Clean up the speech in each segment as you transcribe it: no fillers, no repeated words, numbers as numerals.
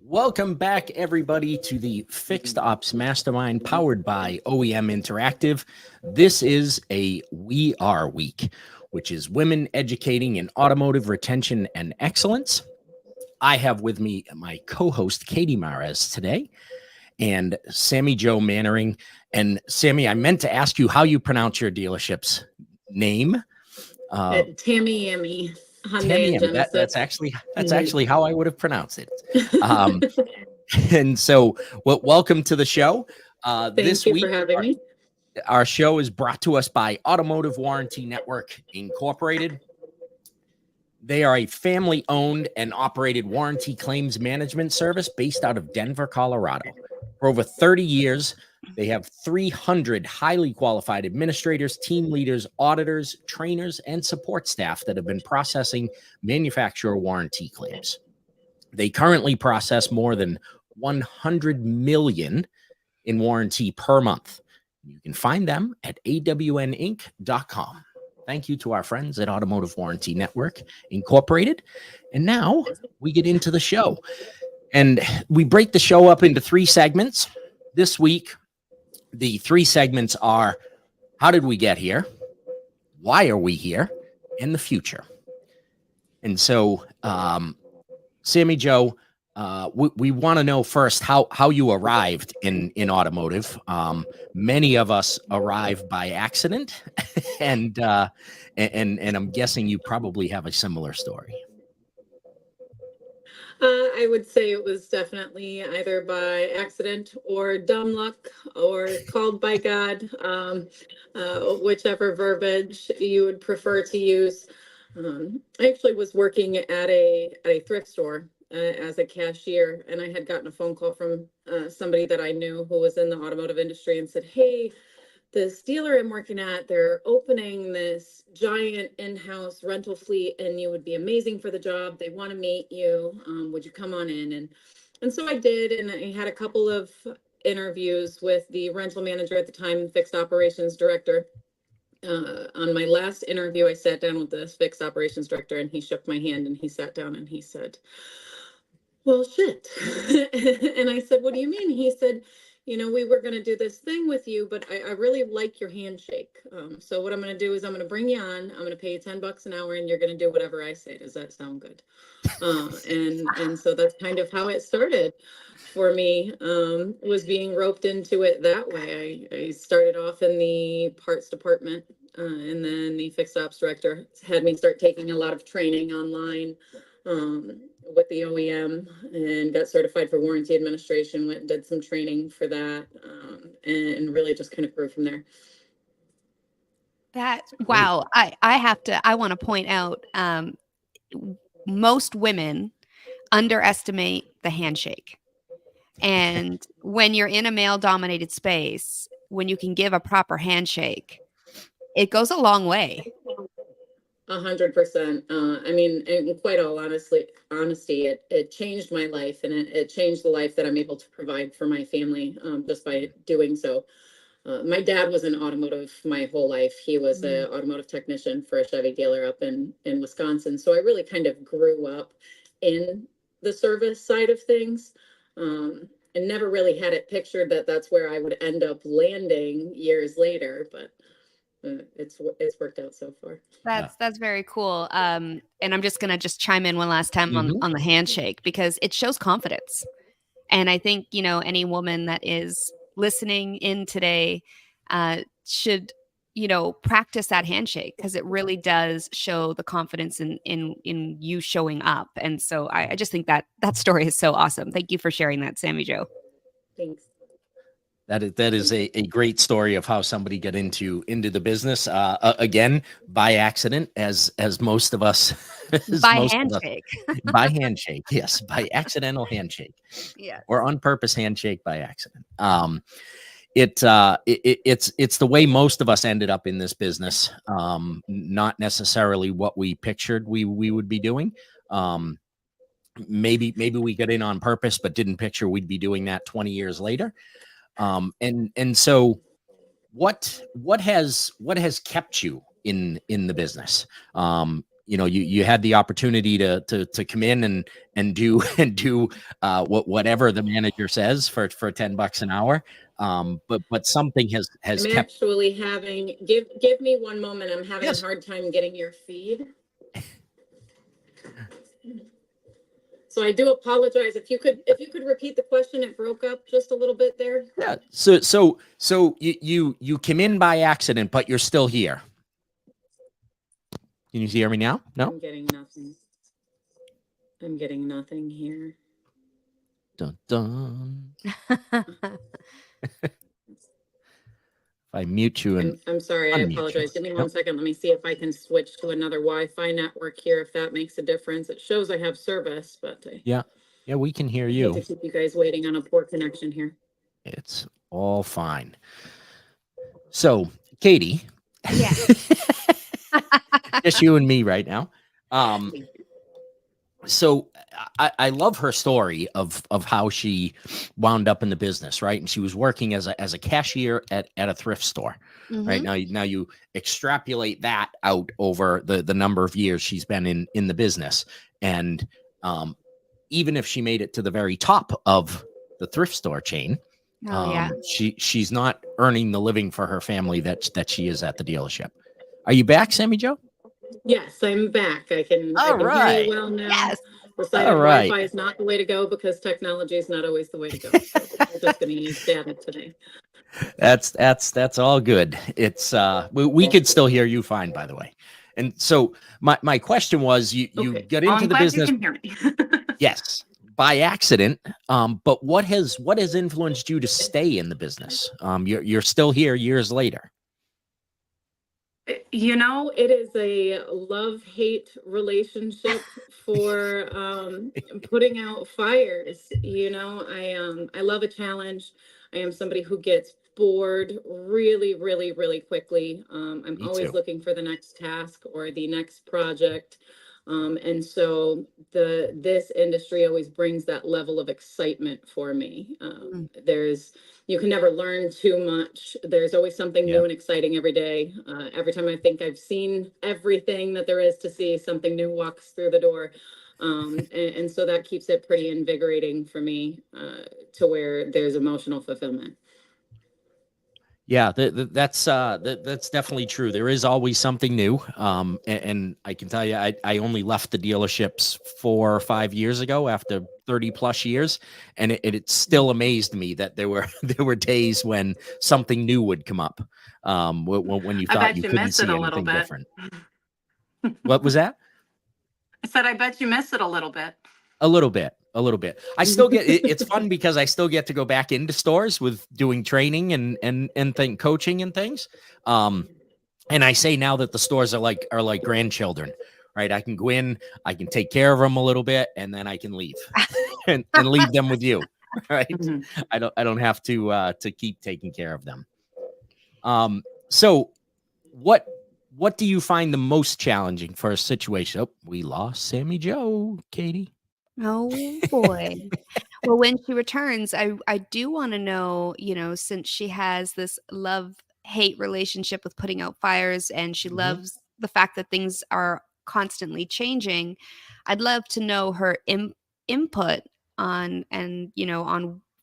Welcome back, everybody, to the Fixed Ops Mastermind powered by OEM Interactive. This is a We Are Week, which is Women Educating in Automotive Retention and Excellence. I have with me my co-host, Katie Mares, today, and Sammy Jo Mannering. And Sammy, I meant to ask you how you pronounce your dealership's name. Tamiami. Hyundai and that's actually how I would have pronounced it. And so, welcome to the show. Thank you for having me. Our show is brought to us by Automotive Warranty Network Incorporated. They are a family-owned and operated warranty claims management service based out of Denver, Colorado. For over 30 years, they have 300 highly qualified administrators, team leaders, auditors, trainers, and support staff that have been processing manufacturer warranty claims. They currently process more than 100 million in warranty per month. You can find them at awninc.com. Thank you to our friends at Automotive Warranty Network Incorporated. And now we get into the show. And we break the show up into 3 segments. This week, the 3 segments are: how did we get here? Why are we here? And the future. And so, Sammy Jo, we want to know first how you arrived in automotive. Many of us arrive by accident, and I'm guessing you probably have a similar story. I would say it was definitely either by accident or dumb luck or called by God, whichever verbiage you would prefer to use. I actually was working at a thrift store as a cashier, and I had gotten a phone call from somebody that I knew who was in the automotive industry and said, "Hey, this dealer I'm working at, they're opening this giant in-house rental fleet and you would be amazing for the job. They want to meet you. Would you come on in?" And so I did, and I had a couple of interviews with the rental manager at the time, fixed operations director. On my last interview, I sat down with the fixed operations director and he shook my hand and he sat down and he said, "Well, shit." And I said, "What do you mean?" He said, "We were going to do this thing with you, but I really like your handshake. So what I'm going to do is I'm going to bring you on. I'm going to pay you $10 an hour and you're going to do whatever I say. Does that sound good?" And so that's kind of how it started for me, was being roped into it that way. I started off in the parts department, and then the fixed ops director had me start taking a lot of training online with the OEM and got certified for warranty administration, went and did some training for that, and really just kind of grew from there. Wow. I want to point out, most women underestimate the handshake. And when you're in a male-dominated space, when you can give a proper handshake, it goes a long way. 100%. I mean, in quite all honesty, it changed my life, and it changed the life that I'm able to provide for my family, just by doing so. My dad was in automotive my whole life. He was an automotive technician for a Chevy dealer up in Wisconsin. So I really kind of grew up in the service side of things, and never really had it pictured that that's where I would end up landing years later. But it's worked out so far. That's very cool. And I'm just gonna chime in one last time on the handshake, because it shows confidence. And I think any woman that is listening in today should practice that handshake, because it really does show the confidence in you showing up. And so I just think that story is so awesome. Thank you for sharing that, Sammy Jo. Thanks. That is a great story of how somebody got into the business, again, by accident, as most of us. By handshake. By handshake, yes, by accidental handshake. Yeah. Or on purpose handshake by accident. It's the way most of us ended up in this business. Not necessarily what we pictured we would be doing. Maybe we got in on purpose, but didn't picture we'd be doing that 20 years later. And so what has kept you in the business? You had the opportunity to come in and do whatever the manager says for $10 an hour. But something has I'm kept. actually having, give me one moment. I'm having Yes. a hard time getting your feed. So I do apologize. If you could repeat the question, it broke up just a little bit there. Yeah. So you came in by accident, but you're still here. Can you hear me now? No? I'm getting nothing here. Dun, dun. If I mute you and I'm sorry, I unmute you. apologize. Give me one Nope. second. Let me see if I can switch to another Wi-Fi network here, if that makes a difference. It shows I have service, but I Yeah, we can hear hate you. to keep you guys waiting on a poor connection here. It's all fine. So, Katie, Yeah. just you and me right now. So I love her story of how she wound up in the business, right? And she was working as a cashier at a thrift store, right? Now you extrapolate that out over the number of years she's been in the business, and even if she made it to the very top of the thrift store chain, she's not earning the living for her family that she is at the dealership. Are you back, Sammy Joe? Yes, I'm back. I can hear you well now. Yes. Decided Wi-Fi is not the way to go because technology is not always the way to go. So we're just going to use data today. That's all good. It's we could still hear you fine, by the way. And so my question was, you got into the business. You can hear me. Yes, by accident. But what has influenced you to stay in the business? You're still here years later. You know, it is a love-hate relationship for putting out fires. You know, I love a challenge. I am somebody who gets bored really, really, really quickly. I'm always looking for the next task or the next project. And so this industry always brings that level of excitement for me. You can never learn too much. There's always something new and exciting every day. Every time I think I've seen everything that there is to see, something new walks through the door. And so that keeps it pretty invigorating for me, to where there's emotional fulfillment. Yeah, that's definitely true. There is always something new. And I can tell you, I only left the dealerships 4 or 5 years ago after 30 plus years. And it still amazed me that there were days when something new would come up. When you thought you couldn't see anything different. What was that? I said, I bet you miss it a little bit. A little bit. I still get it's fun because I still get to go back into stores with doing training and coaching and things. And I say now that the stores are like grandchildren, right? I can go in, I can take care of them a little bit, and then I can leave and leave them with you, right? Mm-hmm. I don't have to keep taking care of them. So what do you find the most challenging for a situation? Oh, we lost Sammy Joe, Katie. Oh boy. Well, when she returns, I do want to know, since she has this love-hate relationship with putting out fires, and she loves the fact that things are constantly changing, I'd love to know her input on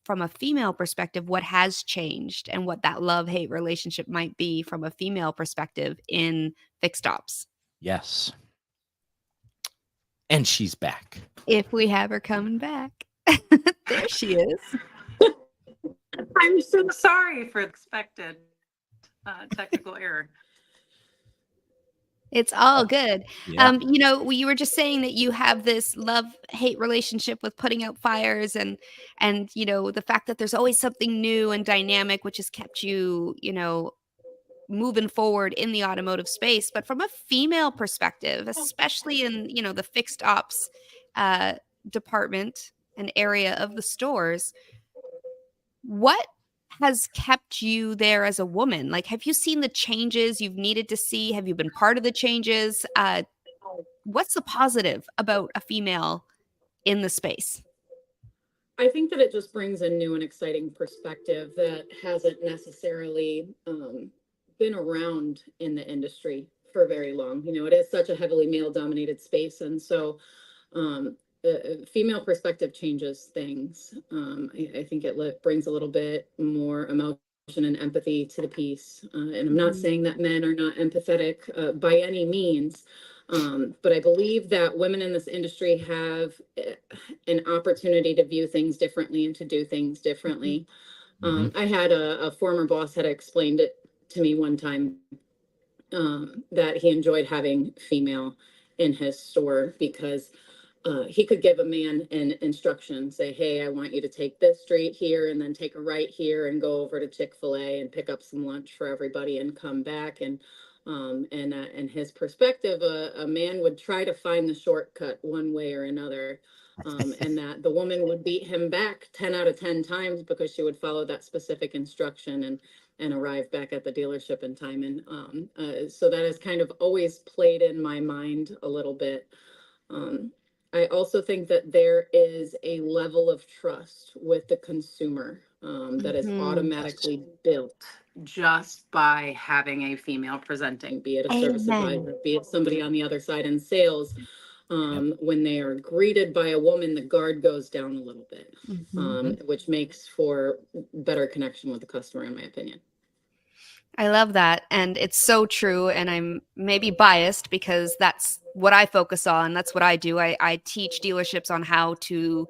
from a female perspective, what has changed and what that love-hate relationship might be from a female perspective in fixed ops. Yes. And she's back. If we have her coming back. There she is. I'm so sorry for expected technical error. It's all good. Yeah. You were just saying that you have this love-hate relationship with putting out fires and the fact that there's always something new and dynamic, which has kept you, moving forward in the automotive space. But from a female perspective, especially in, the fixed ops department and area of the stores, what has kept you there as a woman? Like, have you seen the changes you've needed to see? Have you been part of the changes? what's the positive about a female in the space? I think that it just brings a new and exciting perspective that hasn't necessarily been around in the industry for very long. You know, it is such a heavily male dominated space. And so female perspective changes things. I think it brings a little bit more emotion and empathy to the piece. And I'm not saying that men are not empathetic by any means. But I believe that women in this industry have an opportunity to view things differently and to do things differently. I had a former boss had explained it to me one time that he enjoyed having female in his store because he could give a man an instruction, say, hey, I want you to take this street here and then take a right here and go over to Chick-fil-A and pick up some lunch for everybody and come back. And his perspective, a man would try to find the shortcut one way or another. And that the woman would beat him back 10 out of 10 times because she would follow that specific instruction and arrive back at the dealership in time. And so that has kind of always played in my mind a little bit. I also think that there is a level of trust with the consumer that is automatically built just by having a female presenting, be it a service advisor, be it somebody on the other side in sales. When they are greeted by a woman, the guard goes down a little bit, which makes for better connection with the customer, in my opinion. I love that. And it's so true. And I'm maybe biased because that's what I focus on. That's what I do. I teach dealerships on how to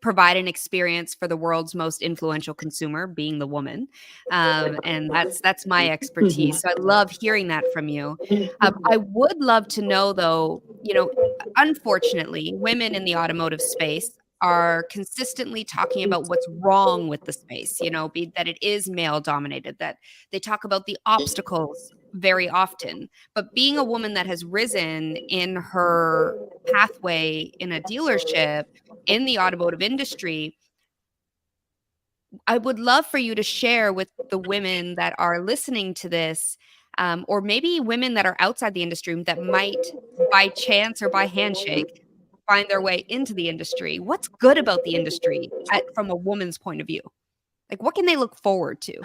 provide an experience for the world's most influential consumer, being the woman. And that's my expertise. So I love hearing that from you. I would love to know, though, you know, unfortunately, women in the automotive space are consistently talking about what's wrong with the space, you know, be that it is male dominated, that they talk about the obstacles very often. But being a woman that has risen in her pathway in a dealership in the automotive industry, I would love for you to share with the women that are listening to this, or maybe women that are outside the industry that might by chance or by handshake find their way into the industry. What's good about the industry from a woman's point of view? Like, what can they look forward to?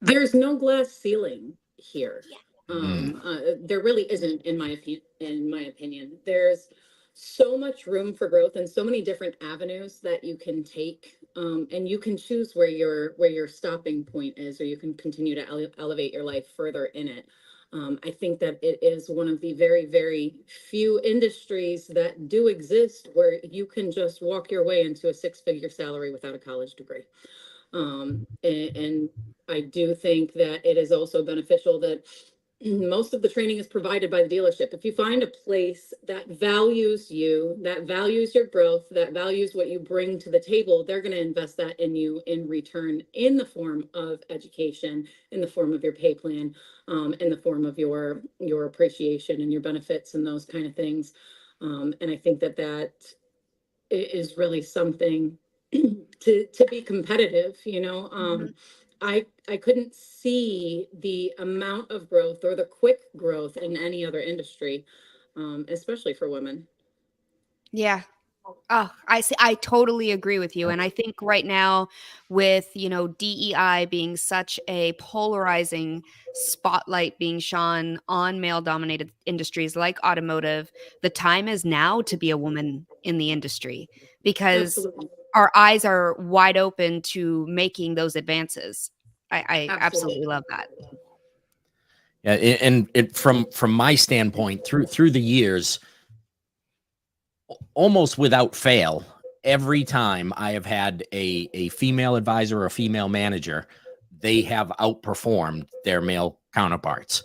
There's no glass ceiling here. There really isn't, in my opinion. There's so much room for growth and so many different avenues that you can take, and you can choose where your stopping point is, or you can continue to elevate your life further in it. I think that it is one of the very, very few industries that do exist where you can just walk your way into a six-figure salary without a college degree. And I do think that it is also beneficial that most of the training is provided by the dealership. If you find a place that values you, that values your growth, that values what you bring to the table, they're going to invest that in you in return, in the form of education, in the form of your pay plan, in the form of your appreciation and your benefits and those kind of things. And I think that is really something to be competitive, you know. I couldn't see the amount of growth or the quick growth in any other industry, especially for women. Yeah. Oh, I see. I totally agree with you. And I think right now with, you know, DEI being such a polarizing spotlight being shone on male dominated industries like automotive, the time is now to be a woman in the industry because Absolutely. our eyes are wide open to making those advances. I absolutely love that. Yeah, and it from my standpoint, through the years, almost without fail, every time I have had a female advisor or a female manager, they have outperformed their male counterparts.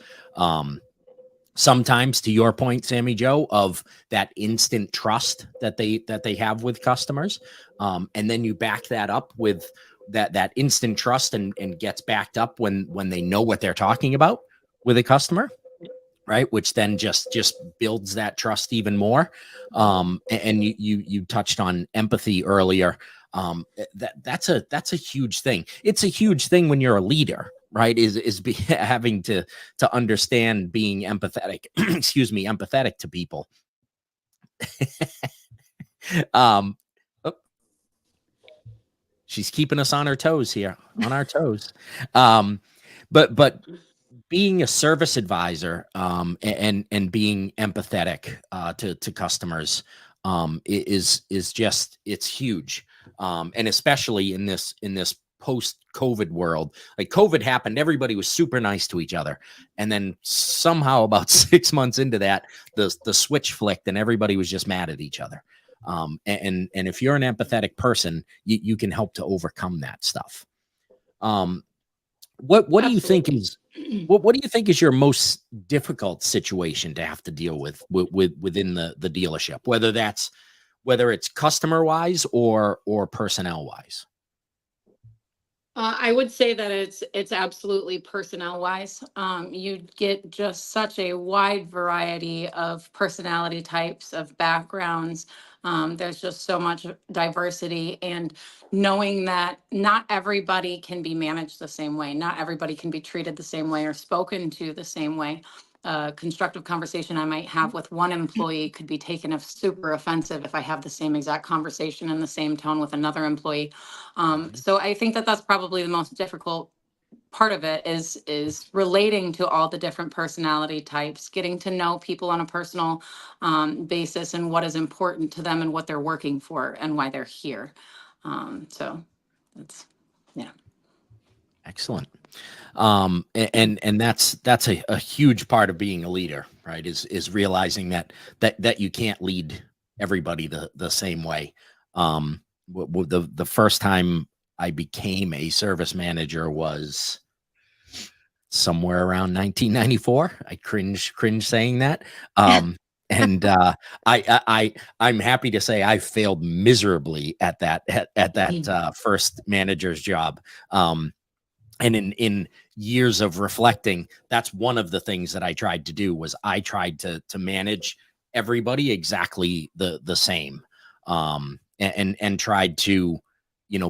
Sometimes, to your point, Sammy Joe, of that instant trust that they have with customers, and then you back that up with that instant trust and gets backed up when they know what they're talking about with a customer, right? Which then just builds that trust even more. And you touched on empathy earlier. That's a huge thing. It's a huge thing when you're a leader, right? Having to understand being empathetic, excuse me, empathetic to people. um, oh, she's keeping us on our toes here, on our toes. But being a service advisor, and being empathetic to customers, is just, it's huge. And especially in this post-COVID world, like COVID happened, everybody was super nice to each other, and then somehow about 6 months into that, the switch flicked, and everybody was just mad at each other. And if you're an empathetic person, you can help to overcome that stuff. What do you think is what do you think is your most difficult situation to have to deal with within the dealership, whether it's customer wise or personnel wise? I would say that it's absolutely personnel wise. You get just such a wide variety of personality types, of backgrounds. There's just so much diversity, and knowing that not everybody can be managed the same way, not everybody can be treated the same way or spoken to the same way. Constructive conversation I might have with one employee could be taken as super offensive if I have the same exact conversation in the same tone with another employee. So I think that that's probably the most difficult part of it, is relating to all the different personality types, getting to know people on a personal basis, and what is important to them and what they're working for and why they're here. So that's, yeah. Excellent. And that's a huge part of being a leader, right? Is realizing that you can't lead everybody the same way. The first time I became a service manager was somewhere around 1994. I cringe saying that. And I'm happy to say I failed miserably at that first manager's job. And in years of reflecting, that's one of the things that I tried to do, was I tried to manage everybody exactly the same, and tried to,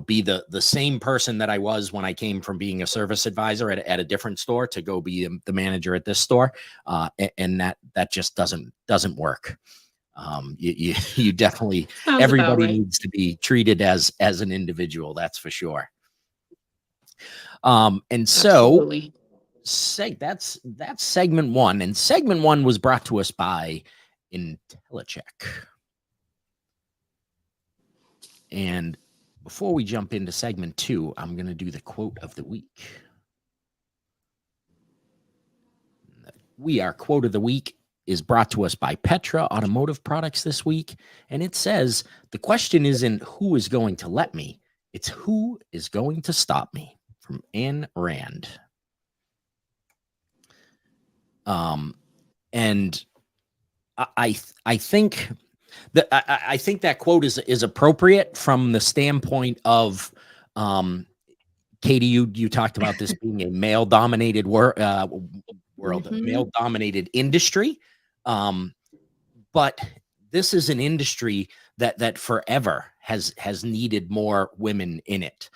be the same person that I was when I came from being a service advisor at a different store to go be the manager at this store, and that just doesn't work. You definitely, Sounds everybody about right. needs to be treated as an individual. That's for sure. And so Absolutely. that's segment one, and segment one was brought to us by IntelliCheck. And before we jump into segment two, I'm going to do the quote of the week. Our quote of the week is brought to us by Petra Automotive Products this week, and it says, "The question isn't who is going to let me, it's who is going to stop me." From Anne Rand. And I think that I think that quote is appropriate from the standpoint of, Katie, you talked about this being a male dominated world, male dominated industry. But this is an industry that forever has needed more women in it.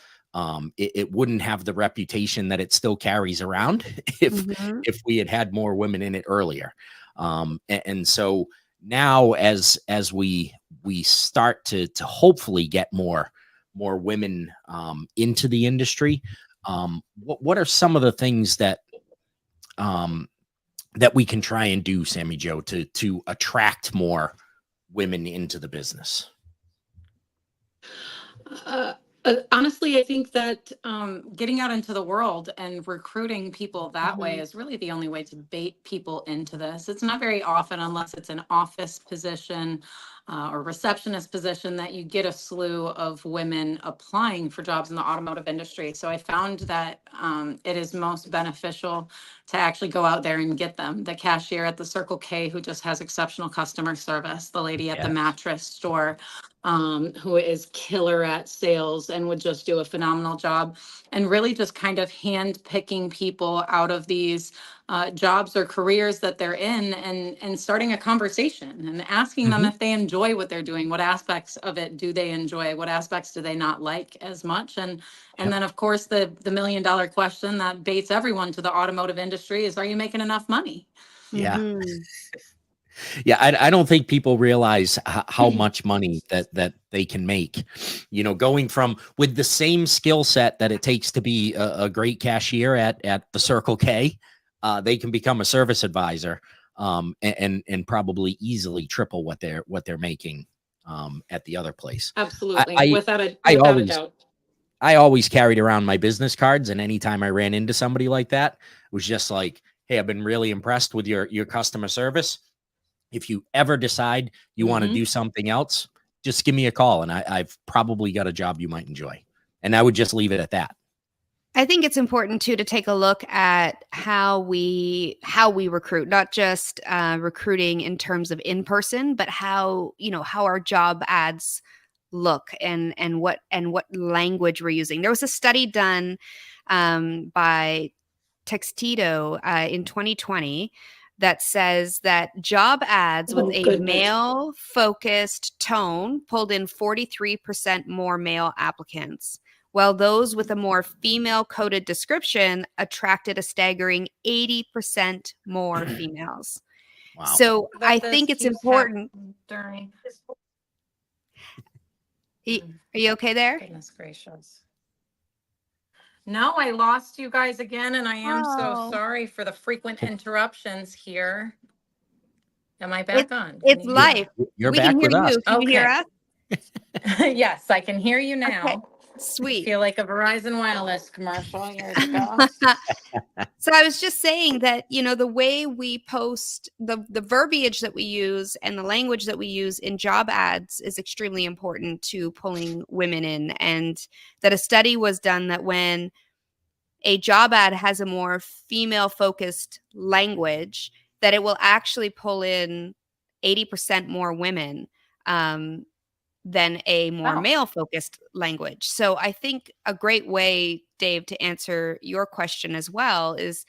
It wouldn't have the reputation that it still carries around if we had more women in it earlier. And so now as we start to hopefully get more women into the industry, what are some of the things that we can try and do, Sammy Joe, to attract more women into the business? Honestly, I think that getting out into the world and recruiting people that way is really the only way to bait people into this. It's not very often, unless it's an office position or receptionist position, that you get a slew of women applying for jobs in the automotive industry. So I found that it is most beneficial to actually go out there and get them. The cashier at the Circle K who just has exceptional customer service, the lady at the mattress store who is killer at sales and would just do a phenomenal job, and really just kind of hand picking people out of these jobs or careers that they're in, and starting a conversation and asking them Mhm. if they enjoy what they're doing. What aspects of it do they enjoy? What aspects do they not like as much? And then, of course, the $1 million question that baits everyone to the automotive industry is, are you making enough money? Yeah. Mhm. Yeah, I don't think people realize how much money that they can make. You know, going from with the same skill set that it takes to be a great cashier at the Circle K, they can become a service advisor, and probably easily triple what they're making at the other place. Absolutely, I I without a always doubt. I always carried around my business cards, and anytime I ran into somebody like that, it was just like, "Hey, I've been really impressed with your customer service. If you ever decide you want to Mhm. do something else, just give me a call, and I've probably got a job you might enjoy." And I would just leave it at that. I think it's important too to take a look at how we recruit, not just recruiting in terms of in person, but how how our job ads look and what language we're using. There was a study done by Textito in 2020 that says that job ads with Oh, a goodness. male focused tone pulled in 43% more male applicants, while those with a more female coded description attracted a staggering 80% more females. Wow. So I That this think it's keeps important. during. Are you okay there? Goodness gracious. No, I lost you guys again, and I am so Oh. sorry for the frequent interruptions here. Am I It's back on? Can it's you hear life. me? You're We can back hear with us. you. Can you hear Okay. us? Yes, I can hear you Okay. now. I Sweet. feel like a Verizon Wireless commercial years ago. So I was just saying that, the way we post the verbiage that we use and the language that we use in job ads is extremely important to pulling women in. And that a study was done that when a job ad has a more female focused language, that it will actually pull in 80% more women than a more Wow. male focused language. So I think a great way, Dave, to answer your question as well is,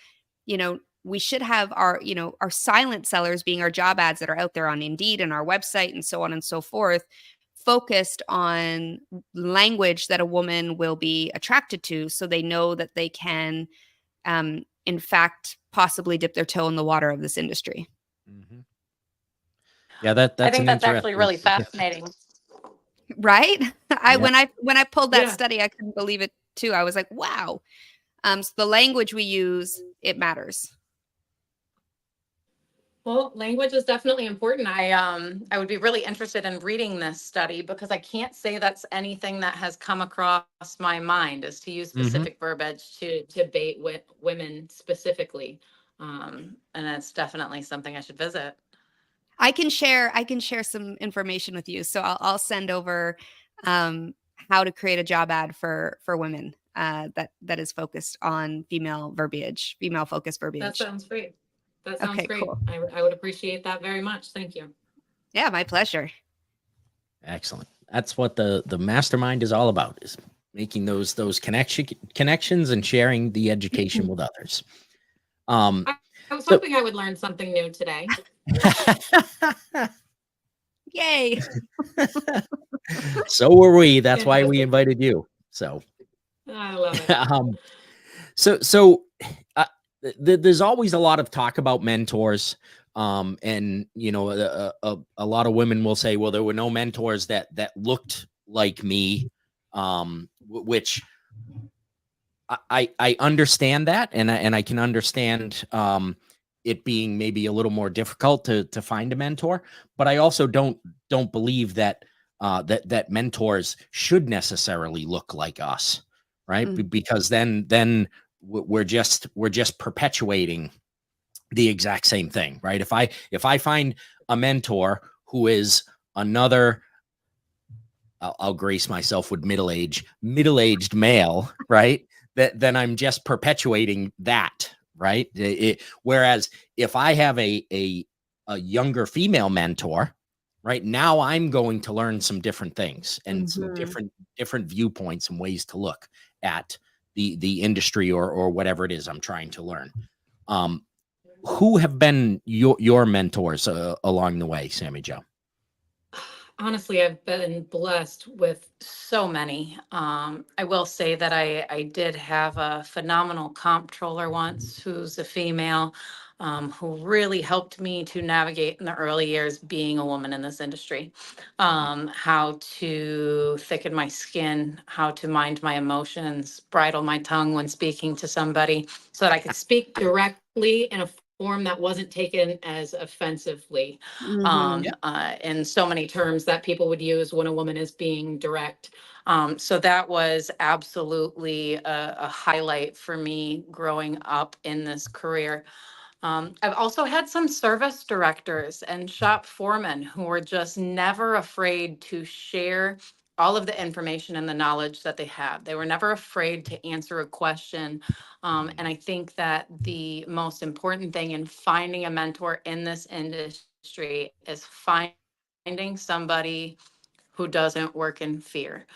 we should have our silent sellers, being our job ads that are out there on Indeed and our website and so on and so forth, focused on language that a woman will be attracted to, so they know that they can in fact possibly dip their toe in the water of this industry. Mhm. Yeah, I that's think an that's actually interesting. really fascinating. Right? Yeah. When I pulled that Yeah. study, I couldn't believe it too. I was like, wow. So the language we use, it matters. Well, language is definitely important. I would be really interested in reading this study, because I can't say that's anything that has come across my mind, is to use Mhm. specific verbiage to bait with women specifically. And it's definitely something I should visit. I can share some information with you. So I'll send over how to create a job ad for women that is focused on female focused That verbiage. sounds great. That sounds Okay, great. cool. I would appreciate that very much. Thank you. Yeah, my pleasure. Excellent. That's what the mastermind is all about, is making those connections and sharing the education with others. I was So- hoping I would learn something new today. Yay. So were we. That's why we invited you. So, I love it. so there's always a lot of talk about mentors. And a lot of women will say, well, there were no mentors that looked like me, which I understand that, and I can understand it being maybe a little more difficult to find a mentor, but I also don't believe that that mentors should necessarily look like us, right? Because then we're just perpetuating the exact same thing, right? If I find a mentor who is another, I'll grace myself with middle-aged male, right? Then I'm just perpetuating that, right? Whereas if I have a younger female mentor, right, now I'm going to learn some different things and some different viewpoints and ways to look at the industry or whatever it is I'm trying to learn. Who have been your mentors along the way, Sammy Joe? Honestly, I've been blessed with so many. I will say that I did have a phenomenal comptroller once who's a female, who really helped me to navigate in the early years being a woman in this industry. How to thicken my skin, how to mind my emotions, bridle my tongue when speaking to somebody so that I could speak directly in a form that wasn't taken as offensively Mhm. in so many terms that people would use when a woman is being direct. So that was absolutely a highlight for me growing up in this career. I've also had some service directors and shop foremen who were just never afraid to share all of the information and the knowledge that they have. They were never afraid to answer a question. And I think that the most important thing in finding a mentor in this industry is finding somebody who doesn't work in fear.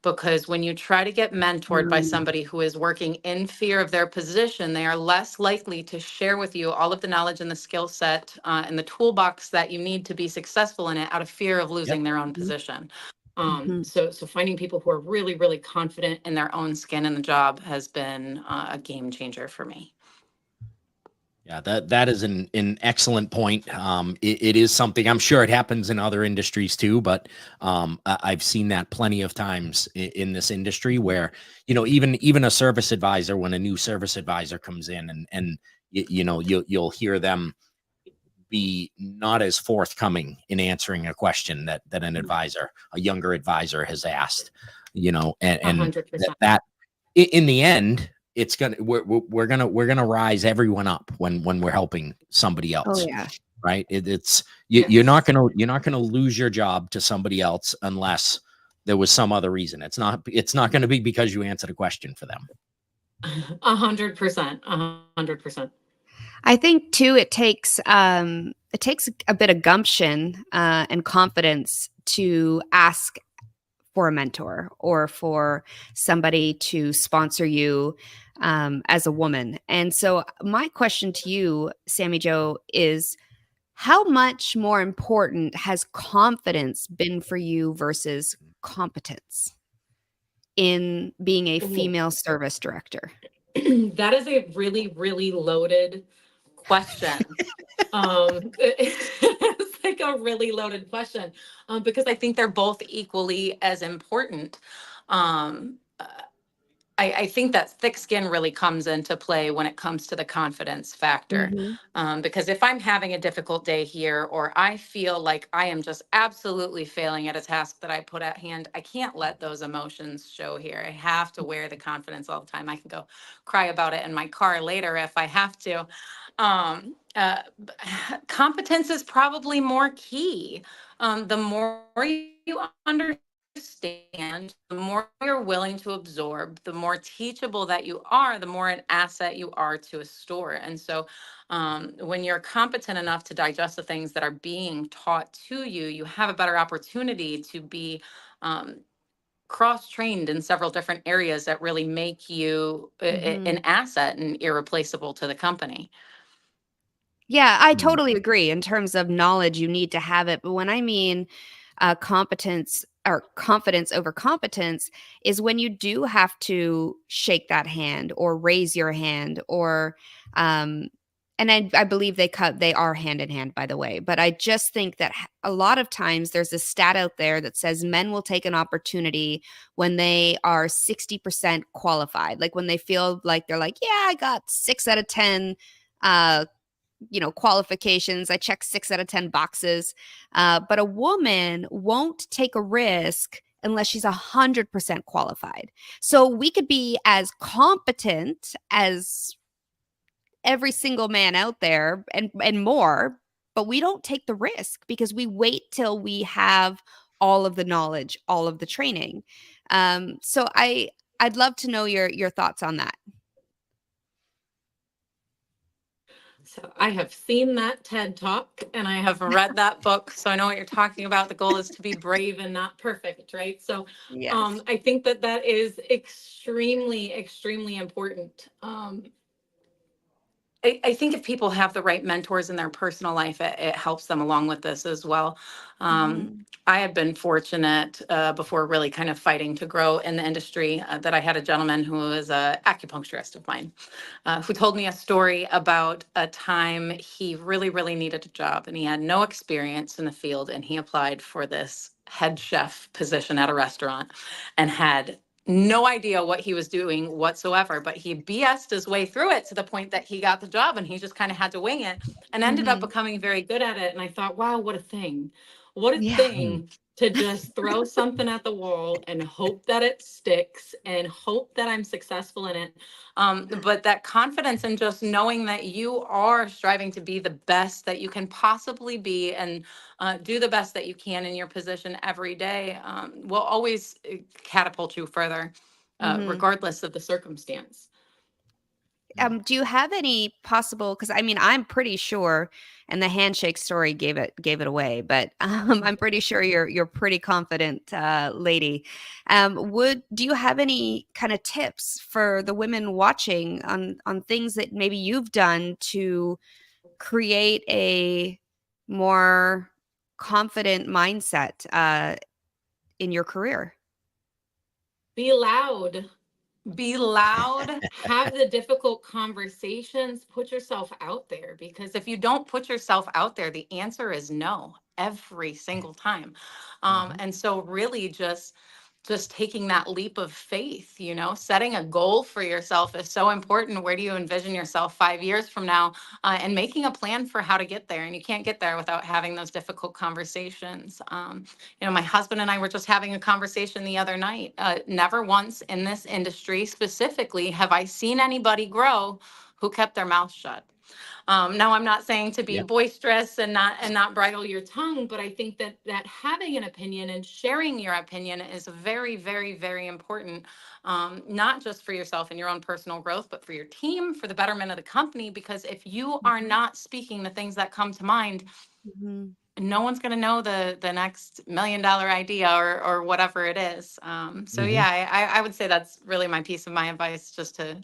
Because when you try to get mentored by Mm. somebody who is working in fear of their position, they are less likely to share with you all of the knowledge and the skill set and the toolbox that you need to be successful in it out of fear of Yep. losing their own Mhm. position. Mhm. So finding people who are really, really confident in their own skin and the job has been a game changer for me. Yeah, that is an excellent point. It is something I'm sure it happens in other industries too, but I've seen that plenty of times in this industry where, even a service advisor, when a new service advisor comes in and you'll hear them be not as forthcoming in answering a question that a younger advisor has asked, and 100%. that in the end, it's gonna we're gonna rise everyone up when we're helping somebody Oh else, yeah. right? You're Yes. not gonna lose your job to somebody else unless there was some other reason. It's not gonna be because you answered a question for them. 100%. 100%. I think too it takes a bit of gumption and confidence to ask for a mentor or for somebody to sponsor you as a woman. And so my question to you, Sammy Joe, is how much more important has confidence been for you versus competence in being a Ooh. female service director? That is a really, really loaded question. It's like a really loaded question. Because I think they're both equally as important. Um, uh, I think that thick skin really comes into play when it comes to the confidence factor. Mhm. Because if I'm having a difficult day here, or I feel like I am just absolutely failing at a task that I put at hand, I can't let those emotions show here. I have to wear the confidence all the time. I can go cry about it in my car later if I have to. Um, uh, b- Competence is probably more key. The more you understand, the more you're willing to absorb, the more teachable that you are, the more an asset you are to a store. And so, when you're competent enough to digest the things that are being taught to you, you have a better opportunity to be um, cross trained in several different areas that really make you an Mhm. asset and irreplaceable to the company. Yeah, I Mm. totally agree in terms of knowledge, you need to have it. But when I mean competence or confidence over competence is when you do have to shake that hand or raise your hand or, and I believe they are hand in hand, by the way. But I just think that a lot of times there's a stat out there that says men will take an opportunity when they are 60% qualified, like when they feel like they're like, yeah, I got 6 out of 10 qualifications. I check 6 out of 10 boxes. But a woman won't take a risk unless she's 100% qualified. So we could be as competent as every single man out there and more, but we don't take the risk because we wait till we have all of the knowledge, all of the training. So I'd love to know your thoughts on that. So I have seen that TED talk and I have Read that book, so I know what you're talking about. The goal is to be brave and not perfect, right? So Yes. I think that is extremely, extremely important. I think if people have the right mentors in their personal life, it helps them along with this as well. I had been fortunate before really kind of fighting to grow in the industry that I had a gentleman who was an acupuncturist of mine who told me a story about a time he really, really needed a job and he had no experience in the field, and he applied for this head chef position at a restaurant and had no idea what he was doing whatsoever, but he BS'd his way through it to the point that he got the job, and he just kind of had to wing it and ended up becoming very good at it. And I thought, wow, what a thing. What a Yeah. thing to just throw something at the wall and hope that it sticks and hope that I'm successful in it. But that confidence and just knowing that you are striving to be the best that you can possibly be and do the best that you can in your position every day will always catapult you further, regardless of the circumstance. Do you have any possible, because I mean, I'm pretty sure, and the handshake story gave it away, but I'm pretty sure you're pretty confident lady. Do you have any kind of tips for the women watching on things that maybe you've done to create a more confident mindset in your career? Be loud. Be loud, have the difficult conversations, put yourself out there, because if you don't put yourself out there, the answer is no every single time. And so really just taking that leap of faith, setting a goal for yourself is so important. Where do you envision yourself 5 years from now? And making a plan for how to get there. And you can't get there without having those difficult conversations. My husband and I were just having a conversation the other night. Never once in this industry specifically have I seen anybody grow who kept their mouth shut. Now, I'm not saying to be boisterous and not bridle your tongue, but I think that having an opinion and sharing your opinion is very, very, very important, not just for yourself and your own personal growth, but for your team, for the betterment of the company. Because if you are not speaking the things that come to mind, no one's going to know the next $1 million idea or whatever it is. Yeah, I would say that's really my piece of my advice, just to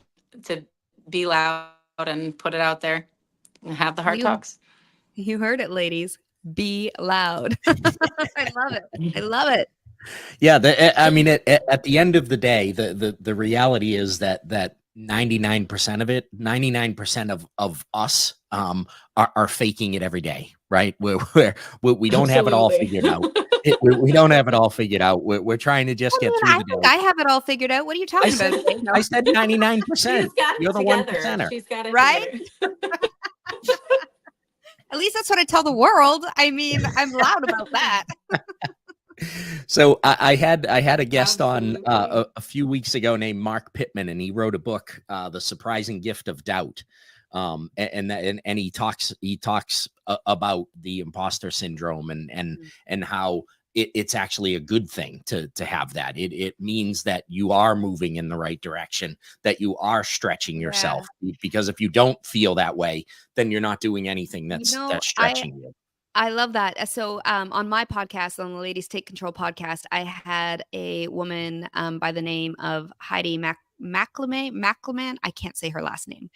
be loud and put it out there. And have the hard talks. You heard it, ladies. Be loud. I love it. I love it. Yeah, I mean, at the end of the day, the reality is that 99% of us are faking it every day, right? We don't have it all figured out. We don't have it all figured out. We're trying to just get through the day. I have it all figured out. What are you talking about? I said 99%. You're the 1%er. She's got it right? At least that's what I tell the world. I mean, I'm loud about that. So I had a guest on a few weeks ago named Mark Pittman, and he wrote a book, The Surprising Gift of Doubt. And he talks about the imposter syndrome and how it's actually a good thing to have that. It means that you are moving in the right direction, that you are stretching yourself, because if you don't feel that way, then you're not doing anything that's stretching you. I love that. So on my podcast, on the Ladies Take Control podcast, I had a woman by the name of Heidi McCleman. I can't say her last name.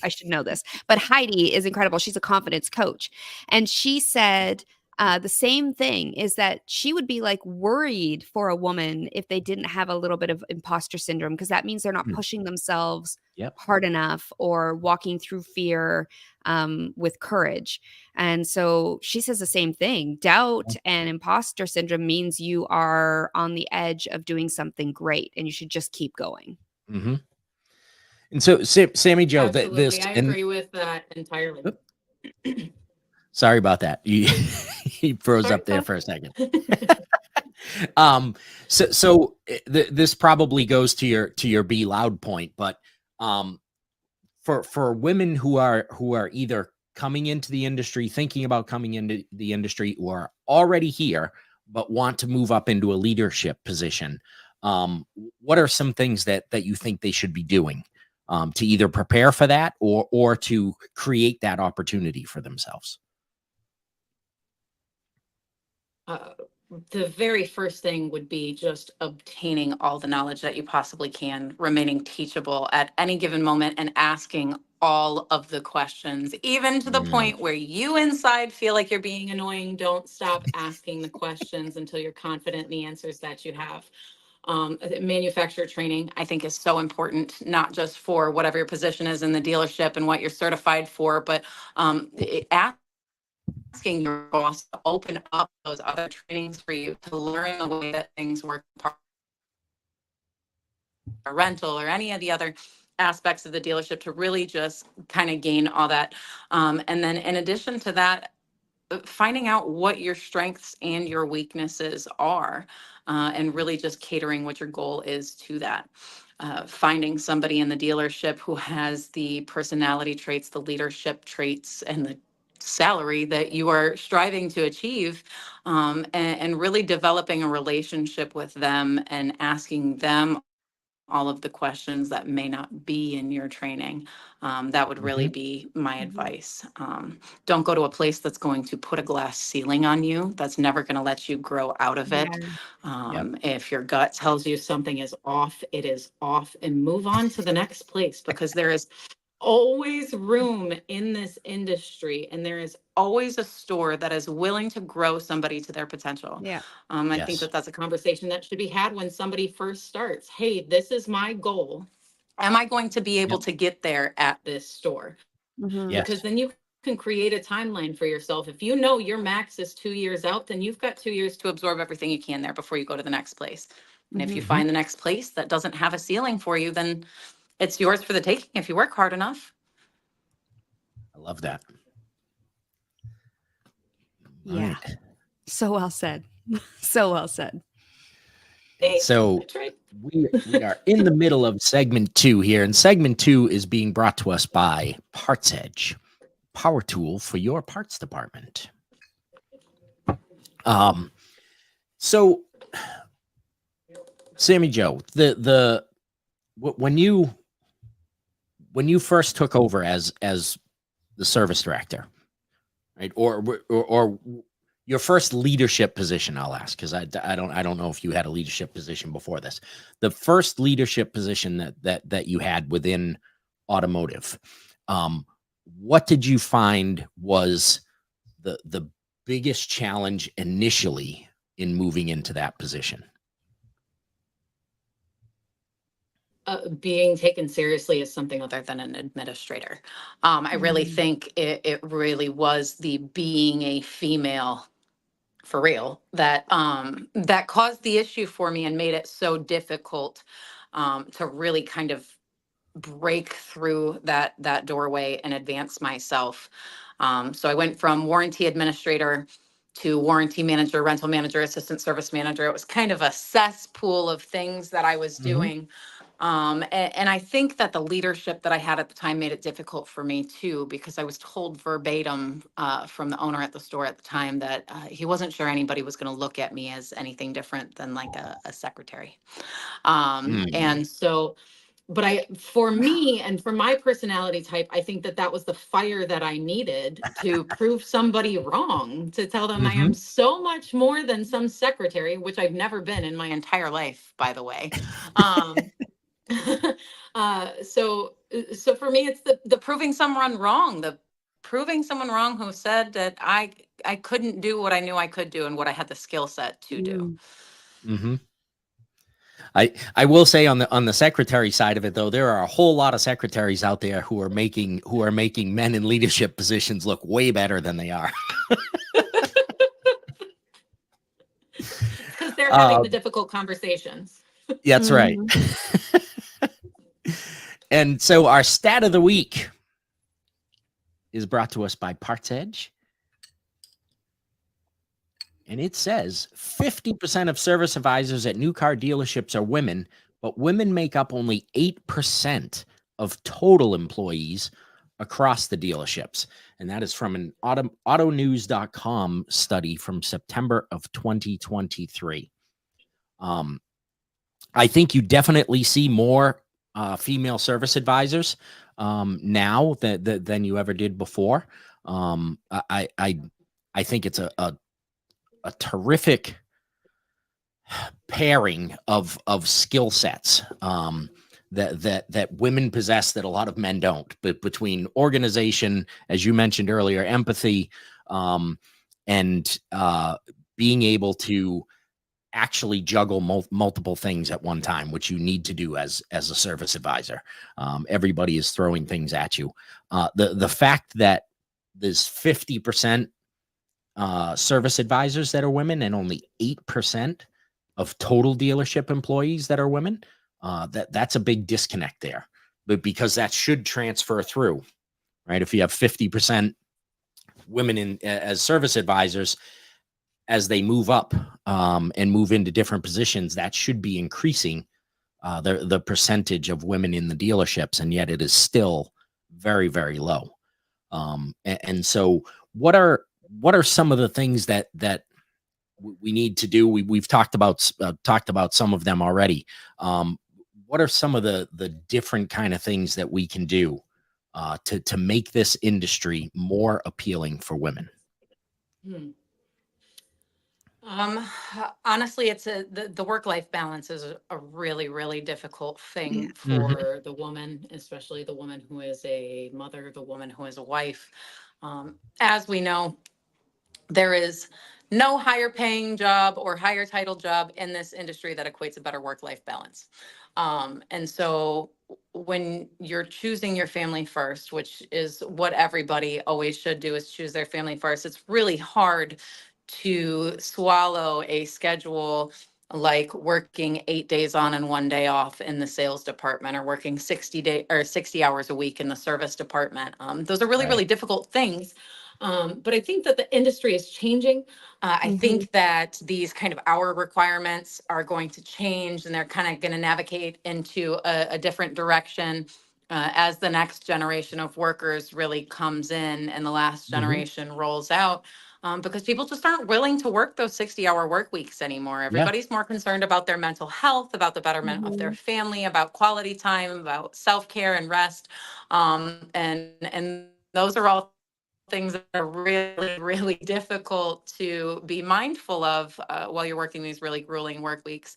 I should know this. But Heidi is incredible. She's a confidence coach. And she said the same thing, is that she would be like worried for a woman if they didn't have a little bit of imposter syndrome, because that means they're not pushing themselves hard enough or walking through fear with courage. And so she says the same thing. Doubt and imposter syndrome means you are on the edge of doing something great, and you should just keep going. Mm-hmm. And so, Sammy Jo, I agree with that entirely. Sorry about that. He froze up there for a second. So this probably goes to your be loud point, but for women who are either coming into the industry, thinking about coming into the industry, or are already here but want to move up into a leadership position, what are some things that you think they should be doing to either prepare for that or to create that opportunity for themselves? the very first thing would be just obtaining all the knowledge that you possibly can, remaining teachable at any given moment, and asking all of the questions, even to the point where you inside feel like you're being annoying. Don't stop asking the questions until you're confident in the answers that you have. Manufacturer training, I think, is so important, not just for whatever your position is in the dealership and what you're certified for, but asking your boss to open up those other trainings for you, to learn the way that things work, a rental or any of the other aspects of the dealership, to really just kind of gain all that. And then in addition to that, finding out what your strengths and your weaknesses are, and really just catering what your goal is to that. Finding somebody in the dealership who has the personality traits, the leadership traits, and the salary that you are striving to achieve, and really developing a relationship with them and asking them all of the questions that may not be in your training. That would really be my advice. Don't go to a place that's going to put a glass ceiling on you. That's never going to let you grow out of it. If your gut tells you something is off, it is off, and move on to the next place, because there is always room in this industry, and there is always a store that is willing to grow somebody to their potential. I think that that's a conversation that should be had when somebody first starts. Hey, this is my goal. Am I going to be able to get there at this store? Because then you can create a timeline for yourself. If you know your max is 2 years out, then you've got 2 years to absorb everything you can there before you go to the next place. And if you find the next place that doesn't have a ceiling for you, then it's yours for the taking if you work hard enough. I love that. Yeah. So well said. So well said. So we are in the middle of segment 2 here, and segment 2 is being brought to us by Parts Edge, power tool for your parts department. So Sammy Joe, when you first took over as the service director, right, or your first leadership position, I'll ask, because I don't know if you had a leadership position before this. The first leadership position that you had within automotive, what did you find was the biggest challenge initially in moving into that position? Being taken seriously as something other than an administrator. I really think it really was the being a female for real that that caused the issue for me and made it so difficult to really kind of break through that doorway and advance myself. So I went from warranty administrator to warranty manager, rental manager, assistant service manager. It was kind of a cesspool of things that I was doing. And I think that the leadership that I had at the time made it difficult for me too, because I was told verbatim from the owner at the store at the time that he wasn't sure anybody was going to look at me as anything different than like a secretary. And so, but for me and for my personality type, I think that was the fire that I needed to prove somebody wrong, to tell them I am so much more than some secretary, which I've never been in my entire life, by the way. So for me, it's the proving someone wrong, who said that I couldn't do what I knew I could do and what I had the skill set to do. I will say on the secretary side of it, though, there are a whole lot of secretaries out there who are making men in leadership positions look way better than they are. Because they're having the difficult conversations. That's right. And so our stat of the week is brought to us by Parts Edge. And it says 50% of service advisors at new car dealerships are women, but women make up only 8% of total employees across the dealerships. And that is from an autonews.com study from September of 2023. I think you definitely see more female service advisors now than you ever did before. I think it's a terrific pairing of skill sets that women possess that a lot of men don't, but between organization, as you mentioned earlier, empathy, and being able to actually juggle multiple things at one time, which you need to do as a service advisor. Everybody is throwing things at you. The fact that there's 50% service advisors that are women and only 8% of total dealership employees that are women, that's a big disconnect there. But because that should transfer through, right? If you have 50% women in as service advisors, as they move up and move into different positions, that should be increasing the percentage of women in the dealerships, and yet it is still very, very low. And so, what are some of the things that we need to do? We've talked about some of them already. What are some of the different kind of things that we can do to make this industry more appealing for women? Honestly, it's the work-life balance is a really, really difficult thing for the woman, especially the woman who is a mother, the woman who is a wife. As we know, there is no higher paying job or higher title job in this industry that equates a better work-life balance. And so when you're choosing your family first, which is what everybody always should do, is choose their family first, it's really hard to swallow a schedule like working 8 days on and 1 day off in the sales department, or working 60 hours a week in the service department. Those are really, really difficult things. But I think that the industry is changing. I think that these kind of hour requirements are going to change, and they're kind of going to navigate into a different direction as the next generation of workers really comes in and the last generation rolls out. Because people just aren't willing to work those 60-hour work weeks anymore. Everybody's more concerned about their mental health, about the betterment of their family, about quality time, about self-care and rest. And those are all things that are really, really difficult to be mindful of while you're working these really grueling work weeks.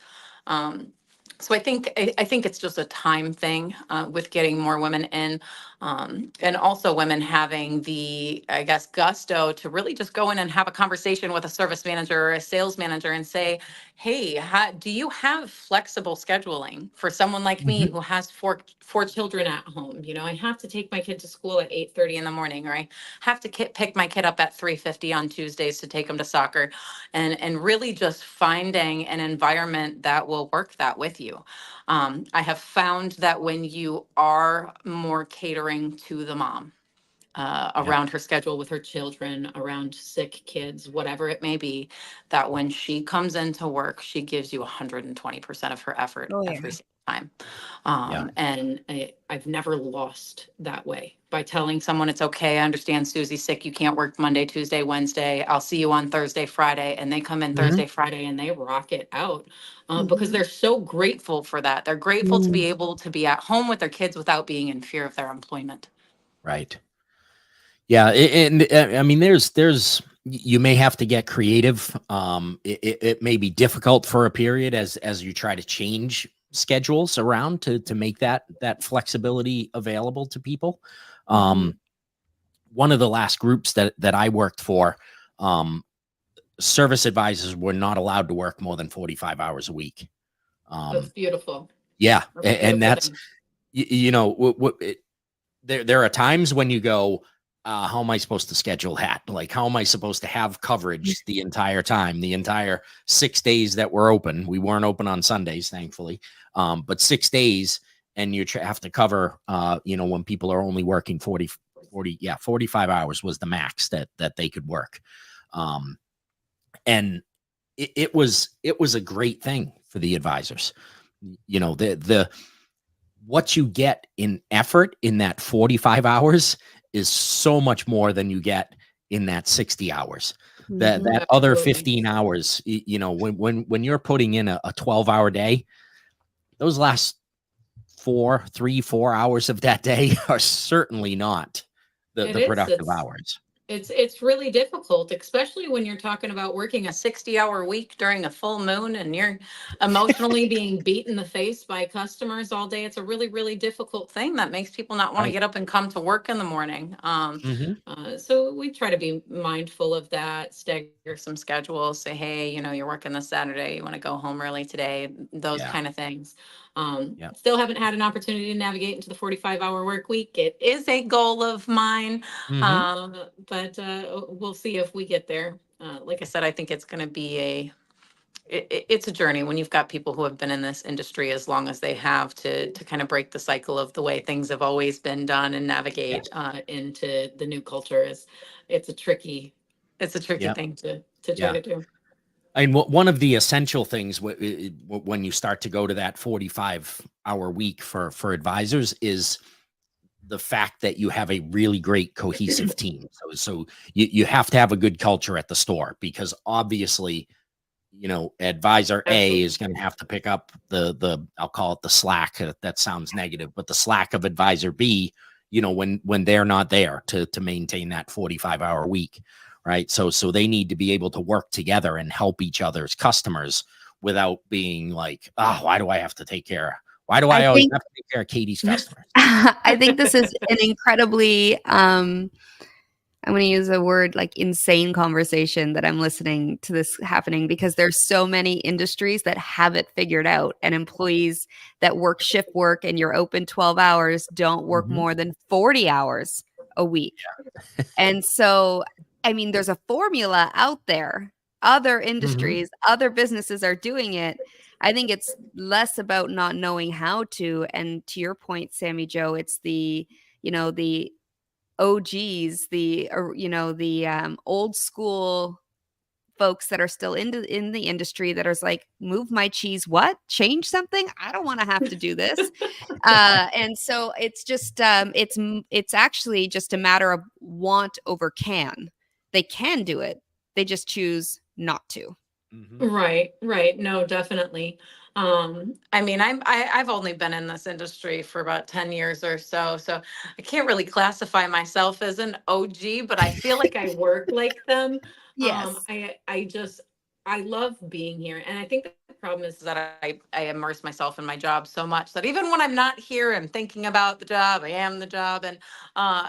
So I think it's just a time thing with getting more women in, and also women having the, I guess, gusto to really just go in and have a conversation with a service manager or a sales manager and say, hey, do you have flexible scheduling for someone like me who has four children at home? You know, I have to take my kid to school at 8:30 in the morning, or I have to pick my kid up at 3:50 on Tuesdays to take them to soccer, and really just finding an environment that will work that with you. I have found that when you are more catering to the mom, around her schedule with her children, around sick kids, whatever it may be, that when she comes into work, she gives you 120% of her effort every single time. And I've never lost that way by telling someone, it's okay, I understand Susie's sick, you can't work Monday, Tuesday, Wednesday, I'll see you on Thursday, Friday. And they come in Thursday, Friday, and they rock it out because they're so grateful for that. They're grateful to be able to be at home with their kids without being in fear of their employment. Right. Yeah, and I mean, there's you may have to get creative. It may be difficult for a period as you try to change schedules around to make that flexibility available to people. One of the last groups that I worked for, service advisors were not allowed to work more than 45 hours a week. That's beautiful. Yeah, and that's there are times when you go, how am I supposed to schedule that? Like, how am I supposed to have coverage the entire time, the entire 6 days that we're open? We weren't open on Sundays, thankfully, but 6 days, and you have to cover, when people are only working 45 hours was the max that they could work. And it was a great thing for the advisors. What you get in effort in that 45 hours is so much more than you get in that 60 hours. That other 15 hours, when you're putting in a 12-hour day, those last 4 hours of that day are certainly not the productive hours. It's really difficult, especially when you're talking about working a 60-hour week during a full moon and you're emotionally being beat in the face by customers all day. It's a really, really difficult thing that makes people not want to Right. get up and come to work in the morning. Hmm. So we try to be mindful of that, stagger some schedules, say, hey, you're working this Saturday, you want to go home early today, those Yeah. kind of things. Yeah. Still haven't had an opportunity to navigate into the 45-hour work week. It is a goal of mine. Hmm. But we'll see if we get there. Like I said, I think it's going to be it's a journey when you've got people who have been in this industry as long as they have to kind of break the cycle of the way things have always been done and navigate into the new culture. It's a tricky Yeah. thing to try Yeah. to do. And one of the essential things when you start to go to that 45-hour week for advisors is the fact that you have a really great cohesive team. So you have to have a good culture at the store, because obviously, advisor A Absolutely. is going to have to pick up the I'll call it the slack. That sounds negative, but the slack of advisor B, when they're not there to maintain that 45-hour week, right? So they need to be able to work together and help each other's customers without being like, oh, why do I have to take care? Why do I I always think have to take care of Katie's customers? I think this is an incredibly I'm going to use a word like insane conversation that I'm listening to this happening, because there's so many industries that have it figured out, and employees that work shift work and you're open 12 hours don't work Mhm. more than 40 hours a week. And so, I mean, there's a formula out there. Other Mhm. industries, other businesses are doing it. I think it's less about not knowing how to. And to your point, Sammy Joe, it's the OGs, the old school folks that are still in the industry that are like, move my cheese, what? Change something? I don't want to have to do this. And so it's just it's actually just a matter of want over can. They can do it. They just choose not to. Mhm. Right. No, definitely. I mean, I've only been in this industry for about 10 years or so, so I can't really classify myself as an OG, but I feel like I work like them. Yes. I love being here, and I think the problem is that I immerse myself in my job so much that even when I'm not here, I'm thinking about the job. I am the job, and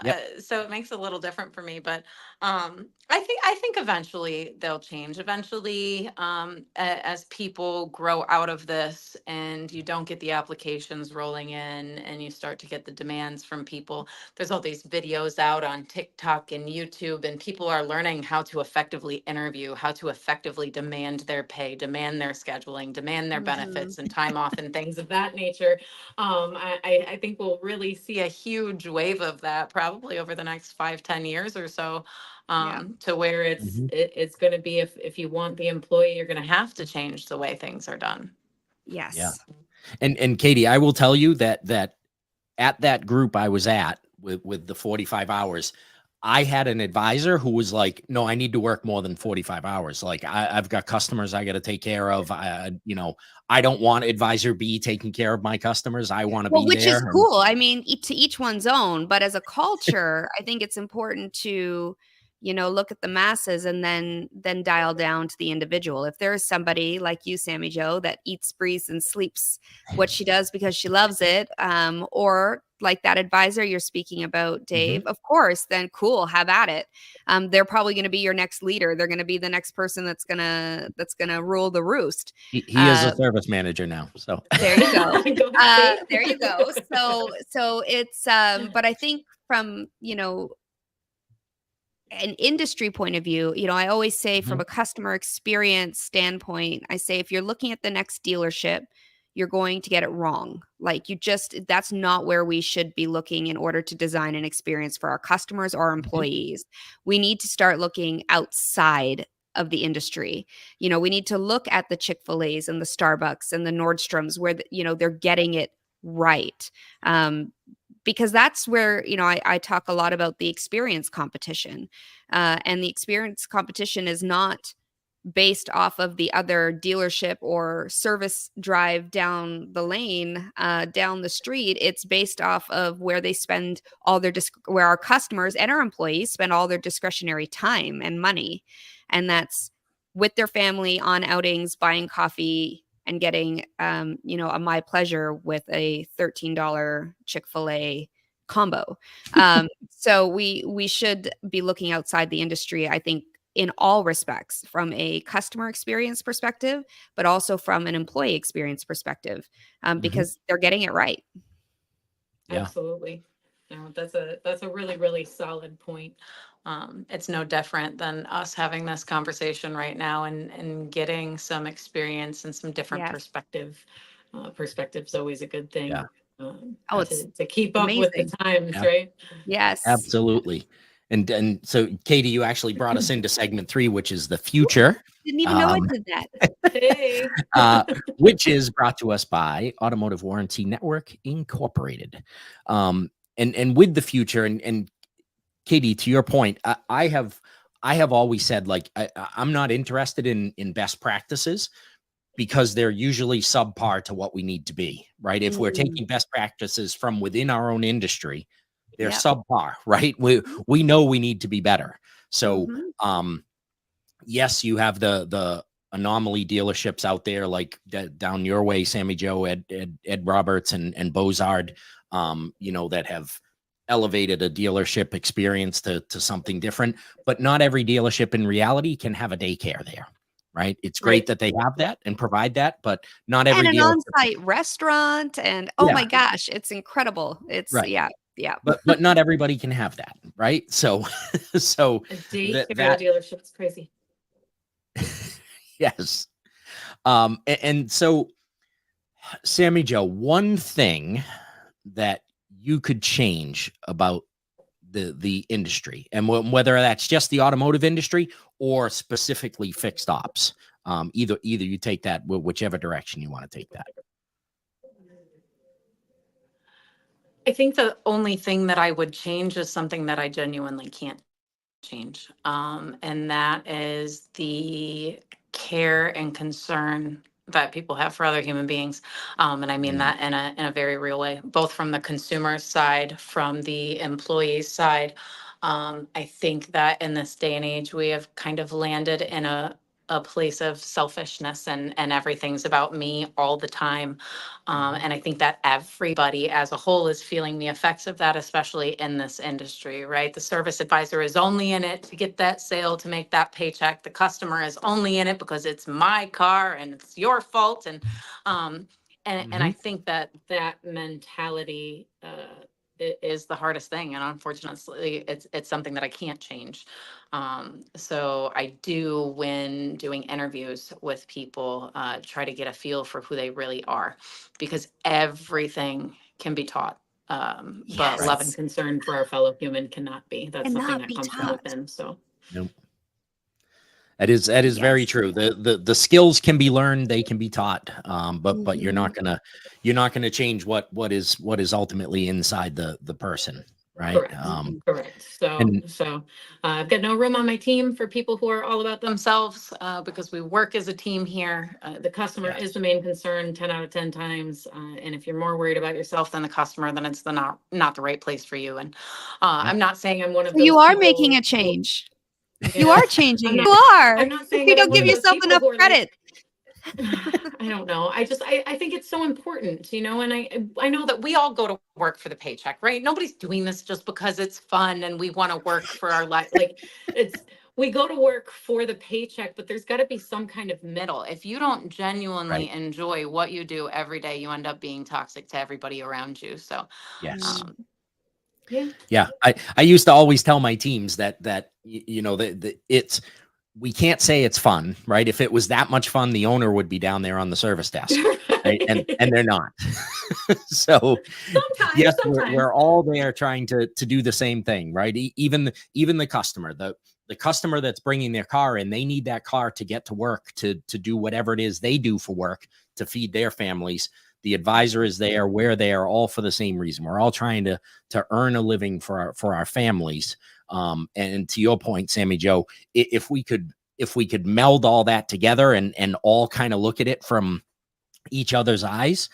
Yep. so it makes it a little different for me. But I think eventually they'll change. Eventually, as people grow out of this and you don't get the applications rolling in and you start to get the demands from people, there's all these videos out on TikTok and YouTube, and people are learning how to effectively interview, how to effectively demand their pay, demand their scheduling, demand their Mhm. benefits and time off and things of that nature. I think we'll really see a huge wave of that probably over the next 5-10 years or so, Yeah. to where Mhm. it's going to be, if you want the employee, you're going to have to change the way things are done. Yeah. Yes. And Katie, I will tell you that at that group I was at with the 45 hours, I had an advisor who was like, no, I need to work more than 45 hours. Like I've got customers I got to take care of. I don't want advisor B taking care of my customers. I want to Well, be which is there. And cool. I mean, to each one's own, but as a culture, I think it's important to, look at the masses and then dial down to the individual. If there is somebody like you, Sammy Joe, that eats, breathes, and sleeps what she does because she loves it, or like that advisor you're speaking about, Dave, Mhm. of course, then cool, have at it. They're probably going to be your next leader. They're going to be the next person that's gonna rule the roost. He is a Uh, service manager now. So there you go. Go see. There you go. So it's but I think from, an industry point of view, I always say from Mhm. a customer experience standpoint, I say if you're looking at the next dealership, you're going to get it wrong. Like that's not where we should be looking in order to design an experience for our customers or Mhm. employees. We need to start looking outside of the industry. We need to look at the Chick-fil-A's and the Starbucks and the Nordstroms where they're getting it right. Because that's where I talk a lot about the experience competition, and the experience competition is not based off of the other dealership or service drive down the lane, down the street. It's based off of where they spend all their where our customers and our employees spend all their discretionary time and money, and that's with their family on outings, buying coffee, and getting a My Pleasure with a $13 Chick-fil-A combo. So we should be looking outside the industry, I think, in all respects, from a customer experience perspective, but also from an employee experience perspective, because they're getting it right. Yeah. Absolutely. No, that's a really, really solid point. It's no different than us having this conversation right now and getting some experience and some different Yes. perspective. Perspective's always a good thing. Yeah. It's To keep up with the amazing. times, Yeah. right? Yes. Absolutely. And so, Katie, you actually brought us into segment 3, which is the future, Didn't even know I did that. Hey. which is brought to us by Automotive Warranty Network Incorporated. And with the future, and Katie, to your point, I have always said, like, I'm not interested in best practices because they're usually subpar to what we need to be, right? If we're taking best practices from within our own industry, they're Yep. subpar, right? We know we need to be better. So, yes, you have the anomaly dealerships out there, like down your way, Sammy Joe, Ed Roberts, and Bozard, that have elevated a dealership experience to something different. But not every dealership in reality can have a daycare there, right? It's great Right. that they have that and provide that, but not every And an dealership. on-site restaurant, and oh my gosh, it's incredible. It's Right. yeah. But not everybody can have that, right? So A daycare dealership is crazy. yes. And so, Sammy Joe, one thing that you could change about the industry, and whether that's just the automotive industry or specifically fixed ops, either you take that whichever direction you want to take that. I think the only thing that I would change is something that I genuinely can't change. And that is the care and concern that people have for other human beings. And I mean that in a very real way, both from the consumer side, from the employee side. I think that in this day and age, we have kind of landed in a place of selfishness and everything's about me all the time. And I think that everybody as a whole is feeling the effects of that, especially in this industry, right? The service advisor is only in it to get that sale, to make that paycheck. The customer is only in it because it's my car and it's your fault. And I think that mentality is the hardest thing. And unfortunately, it's something that I can't change. So I do, when doing interviews with people, try to get a feel for who they really are, because everything can be taught. But love and concern for our fellow human cannot be. That's something that comes from within. So nope. That is very true. The skills can be learned, they can be taught, but you're not gonna change what is ultimately inside the person, right? Correct. So I've got no room on my team for people who are all about themselves, because we work as a team here. The customer is the main concern 10 out of 10 times. And if you're more worried about yourself than the customer, then it's not the right place for you. And I'm not saying I'm one of those You are people making a change. Yeah. You are changing. I'm not- You are. I'm not saying You that I'm don't give one of those yourself people enough who are like- credit. I don't know. I think it's so important, and I know that we all go to work for the paycheck, right? Nobody's doing this just because it's fun and we want to work for our life. Like we go to work for the paycheck, but there's got to be some kind of middle. If you don't genuinely enjoy what you do every day, you end up being toxic to everybody around you. So yes. Yeah. I used to always tell my teams that it's, we can't say it's fun, right? If it was that much fun, the owner would be down there on the service desk, right? And they're not. So Sometimes. we're all there trying to do the same thing, right? Even the customer, the customer that's bringing their car in, they need that car to get to work, to do whatever it is they do for work, to feed their families. The advisor is there. We're there all for the same reason. We're all trying to earn a living for our families. And to your point, Sammy Joe, if we could if we could meld all that together and all kind of look at it from each other's eyes,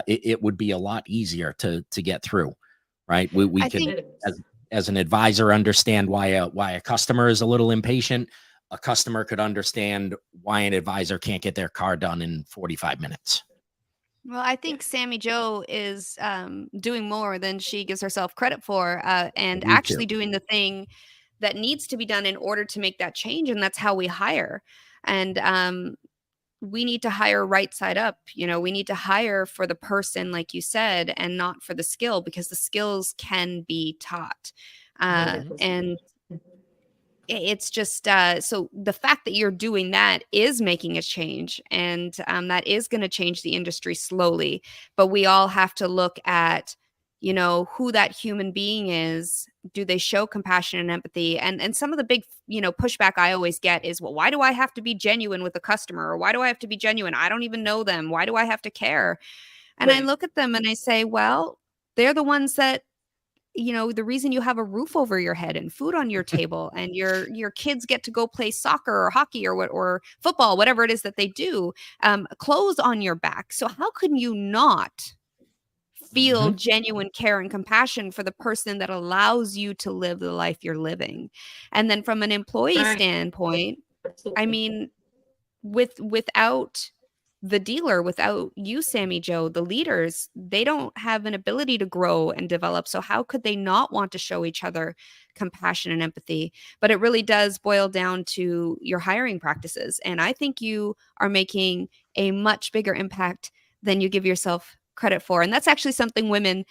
it would be a lot easier to get through, right? We I could, think as an advisor, understand why a customer is a little impatient. A customer could understand why an advisor can't get their car done in 45 minutes. Well, I think Sammy Joe is doing more than she gives herself credit for, and Me actually too. doing the thing that needs to be done in order to make that change. And that's how we hire. And we need to hire right side up. You know, we need to hire for the person, like you said, and not for the skill, because the skills can be taught. And it's just so the fact that you're doing that is making a change, and that is going to change the industry slowly. But we all have to look at, you know, who that human being is. Do they show compassion and empathy? And some of the big, you know, pushback I always get is, well, why do I have to be genuine with a customer? Or why do I have to be genuine? I don't even know them. Why do I have to care? And I Right. look at them and I say, well, they're the ones that, you know, the reason you have a roof over your head and food on your table and your kids get to go play soccer or hockey or what, or football, whatever it is that they do, clothes on your back. So how can you not feel genuine care and compassion for the person that allows you to live the life you're living? And then from an employee Right. standpoint, I Absolutely. mean, without the dealer, without you, Sammy Joe, the leaders, they don't have an ability to grow and develop. So how could they not want to show each other compassion and empathy? But it really does boil down to your hiring practices. And I think you are making a much bigger impact than you give yourself credit for. And that's actually something women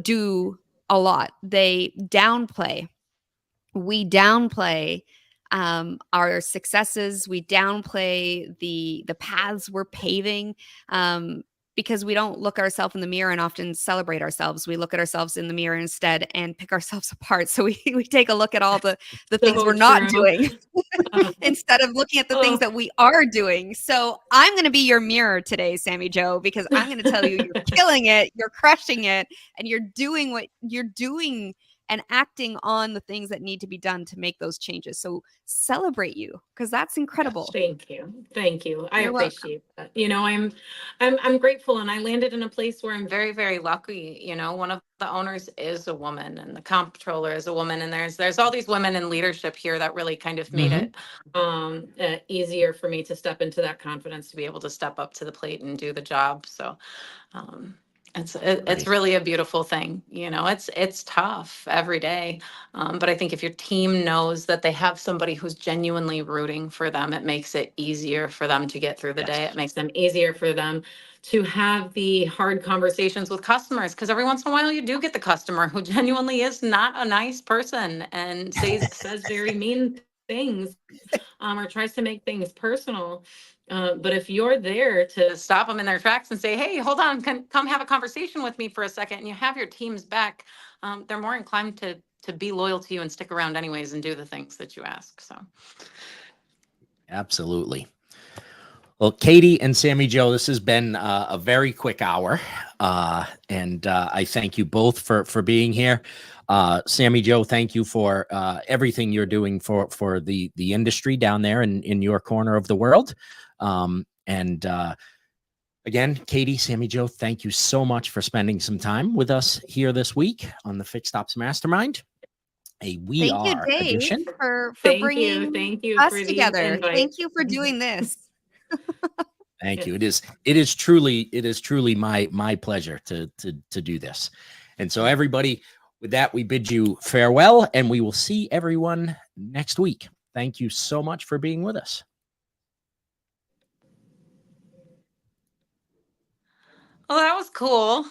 do a lot. They downplay. We downplay our successes. We downplay the paths we're paving, because we don't look ourselves in the mirror and often celebrate ourselves. We look at ourselves in the mirror instead and pick ourselves apart. So we take a look at all the things So we're not true. doing instead of looking at the things that we are doing. So I'm going to be your mirror today, Sammy Joe, because I'm going to tell you you're killing it, you're crushing it, and you're doing what you're doing and acting on the things that need to be done to make those changes. So celebrate you, because that's incredible. Thank you. Thank you. I You're welcome. appreciate that. You know, I'm grateful, and I landed in a place where I'm Very, very lucky. You know, one of the owners is a woman and the comptroller is a woman. And there's all these women in leadership here that really kind of made it easier for me to step into that confidence to be able to step up to the plate and do the job. So it's Right. really a beautiful thing. You know, it's tough every day. But I think if your team knows that they have somebody who's genuinely rooting for them, it makes it easier for them to get through the day. It makes them easier for them to have the hard conversations with customers. Because every once in a while you do get the customer who genuinely is not a nice person and says very mean things, or tries to make things personal. But if you're there to stop them in their tracks and say, hey, hold on, come have a conversation with me for a second, and you have your team's back, they're more inclined to be loyal to you and stick around anyways and do the things that you ask. So Absolutely. Well, Katie and Sammy Joe, this has been a very quick hour, and I thank you both for being here. Sammy Joe, thank you for everything you're doing for the industry down there in your corner of the world. And again, Katie, Sammy Joe, thank you so much for spending some time with us here this week on the Fixed Ops Mastermind. We Thank you, Are Dave, edition. for thank bringing you us for the together. invite. Thank you for doing this. Thank you. It is truly my pleasure to do this. And so everybody, with that, we bid you farewell, and we will see everyone next week. Thank you so much for being with us. well, that was cool.